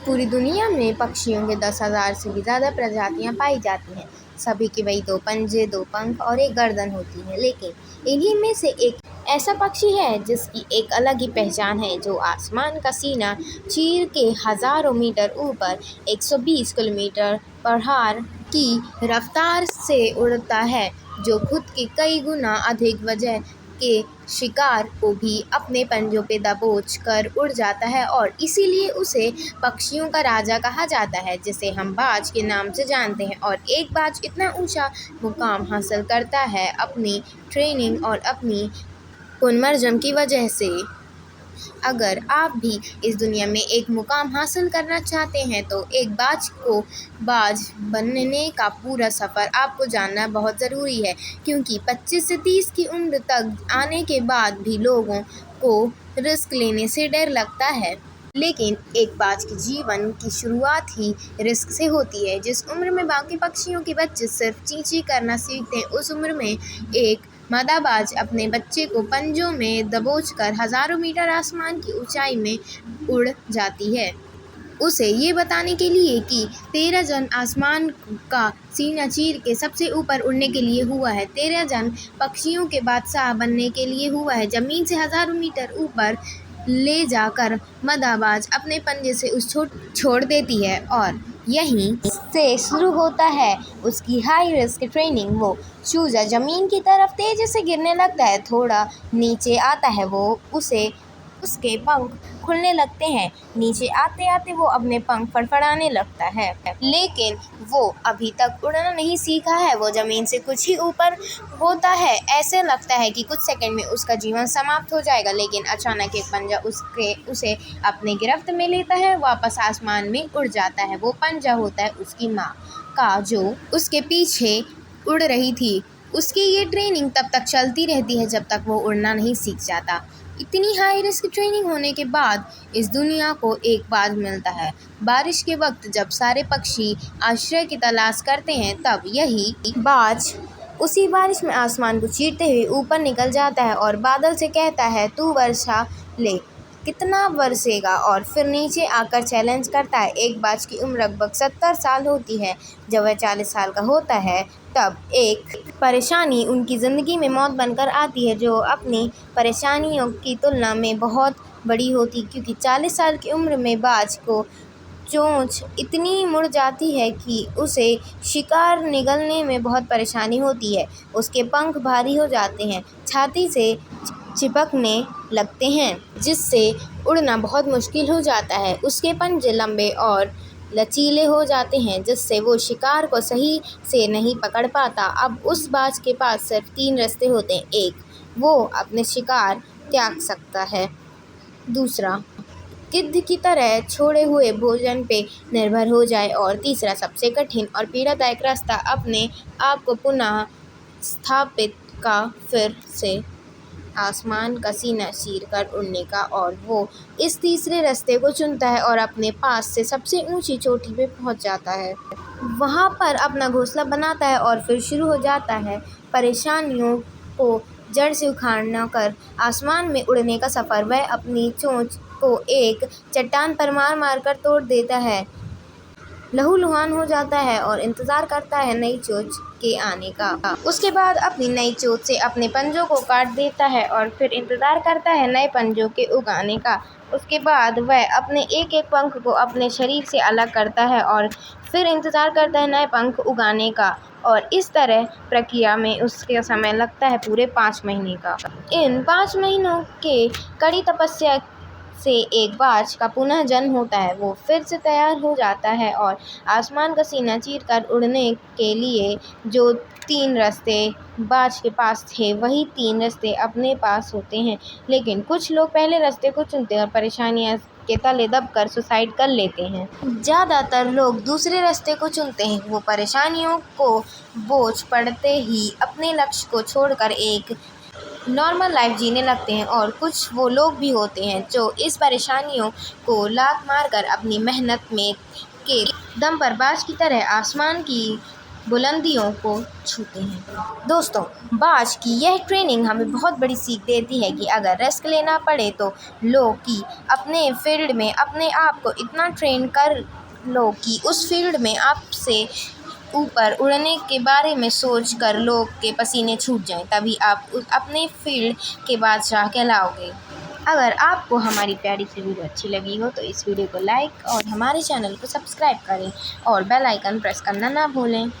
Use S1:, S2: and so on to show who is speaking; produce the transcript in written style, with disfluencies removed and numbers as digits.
S1: पूरी दुनिया में पक्षियों के 10,000 से भी ज़्यादा प्रजातियां पाई जाती हैं। सभी के वही 2 पंजे, 2 पंख और एक गर्दन होती है, लेकिन इन्हीं में से एक ऐसा पक्षी है जिसकी एक अलग ही पहचान है, जो आसमान का सीना चीर के हज़ारों मीटर ऊपर 120 किलोमीटर प्रति की रफ्तार से उड़ता है, जो खुद के कई गुना अधिक वजन के शिकार को भी अपने पंजों पे दबोच कर उड़ जाता है और इसीलिए उसे पक्षियों का राजा कहा जाता है, जिसे हम बाज के नाम से जानते हैं। और एक बाज इतना ऊंचा मुकाम हासिल करता है अपनी ट्रेनिंग और अपनी पुनर्जन्म की वजह से। अगर आप भी इस दुनिया में एक मुकाम हासिल करना चाहते हैं तो एक बाज बनने का पूरा सफ़र आपको जानना बहुत ज़रूरी है, क्योंकि 25 से 30 की उम्र तक आने के बाद भी लोगों को रिस्क लेने से डर लगता है। लेकिन एक बाज के जीवन की शुरुआत ही रिस्क से होती है। जिस उम्र में बाकी पक्षियों के बच्चे सिर्फ चीं-चीं करना सीखते हैं, उस उम्र में एक मादाबाज अपने बच्चे को पंजों में दबोचकर हज़ारों मीटर आसमान की ऊंचाई में उड़ जाती है, उसे ये बताने के लिए कि तेरा जन्म आसमान का सीना चीर के सबसे ऊपर उड़ने के लिए हुआ है। तेरा जन्म पक्षियों के बादशाह बनने के लिए हुआ है। ज़मीन से हज़ारों मीटर ऊपर ले जाकर मादाबाज अपने पंजे से उसे छोड़ देती है और यहीं से शुरू होता है उसकी हाई रिस्क ट्रेनिंग। वो चूजा ज़मीन की तरफ तेज़ी से गिरने लगता है, थोड़ा नीचे आता है उसके पंख खुलने लगते हैं। नीचे आते आते वो अपने पंख फड़फड़ाने लगता है, लेकिन वो अभी तक उड़ना नहीं सीखा है। वो ज़मीन से कुछ ही ऊपर होता है, ऐसे लगता है कि कुछ सेकंड में उसका जीवन समाप्त हो जाएगा, लेकिन अचानक एक पंजा उसे अपने गिरफ्त में लेता है, वापस आसमान में उड़ जाता है। वो पंजा होता है उसकी माँ का, जो उसके पीछे उड़ रही थी। उसकी ये ट्रेनिंग तब तक चलती रहती है जब तक वो उड़ना नहीं सीख जाता। इतनी हाई रिस्क ट्रेनिंग होने के बाद इस दुनिया को एक बाज मिलता है। बारिश के वक्त जब सारे पक्षी आश्रय की तलाश करते हैं, तब यही बाज उसी बारिश में आसमान को चीरते हुए ऊपर निकल जाता है और बादल से कहता है, तू वर्षा ले, कितना बरसेगा। और फिर नीचे आकर चैलेंज करता है। एक बाज की उम्र लगभग 70 साल होती है। जब वह 40 साल का होता है, तब एक परेशानी उनकी ज़िंदगी में मौत बनकर आती है, जो अपनी परेशानियों की तुलना में बहुत बड़ी होती, क्योंकि 40 साल की उम्र में बाज को चोंच इतनी मुड़ जाती है कि उसे शिकार निगलने में बहुत परेशानी होती है। उसके पंख भारी हो जाते हैं, छाती से चिपकने लगते हैं, जिससे उड़ना बहुत मुश्किल हो जाता है। उसके पंजे लंबे और लचीले हो जाते हैं, जिससे वो शिकार को सही से नहीं पकड़ पाता। अब उस बाज के पास सिर्फ 3 रास्ते होते हैं। एक, वो अपने शिकार त्याग सकता है। दूसरा, गिद्ध की तरह छोड़े हुए भोजन पे निर्भर हो जाए। और तीसरा, सबसे कठिन और पीड़ादायक रास्ता, अपने आप को पुनः स्थापित का, फिर से आसमान का सीना चीर कर उड़ने का। और वो इस तीसरे रास्ते को चुनता है और अपने पास से सबसे ऊंची चोटी पे पहुंच जाता है। वहाँ पर अपना घोंसला बनाता है और फिर शुरू हो जाता है परेशानियों को जड़ से उखाड़ना कर आसमान में उड़ने का सफ़र। वह अपनी चोंच को एक चट्टान पर मार मार कर तोड़ देता है, लहूलुहान हो जाता है और इंतज़ार करता है नई चोंच के आने का। उसके बाद अपनी नई चोंच से अपने पंजों को काट देता है और फिर इंतज़ार करता है नए पंजों के उगाने का। उसके बाद वह अपने एक एक पंख को अपने शरीर से अलग करता है और फिर इंतज़ार करता है नए पंख उगाने का। और इस तरह प्रक्रिया में उसके समय लगता है पूरे 5 महीने का। इन 5 महीनों के कड़ी तपस्या से एक बाज का पुनः जन्म होता है। वो फिर से तैयार हो जाता है और आसमान का सीना चीर कर उड़ने के लिए जो 3 रास्ते बाज के पास थे, वही 3 रास्ते अपने पास होते हैं। लेकिन कुछ लोग पहले रास्ते को चुनते हैं और परेशानियां के तले दबकर सुसाइड कर लेते हैं। ज़्यादातर लोग दूसरे रास्ते को चुनते हैं। वो परेशानियों को बोझ पड़ते ही अपने लक्ष्य को छोड़कर एक नॉर्मल लाइफ जीने लगते हैं। और कुछ वो लोग भी होते हैं जो इस परेशानियों को लात मारकर अपनी मेहनत में के दम पर बाज की तरह आसमान की बुलंदियों को छूते हैं। दोस्तों, बाज की यह ट्रेनिंग हमें बहुत बड़ी सीख देती है कि अगर रिस्क लेना पड़े तो लो कि अपने फील्ड में अपने आप को इतना ट्रेन कर लो कि उस फील्ड में आपसे ऊपर उड़ने के बारे में सोच कर लोग के पसीने छूट जाएं, तभी आप अपने फील्ड के बादशाह कहलाओगे। अगर आपको हमारी प्यारी सी वीडियो अच्छी लगी हो तो इस वीडियो को लाइक और हमारे चैनल को सब्सक्राइब करें और बेल आइकन प्रेस करना ना भूलें।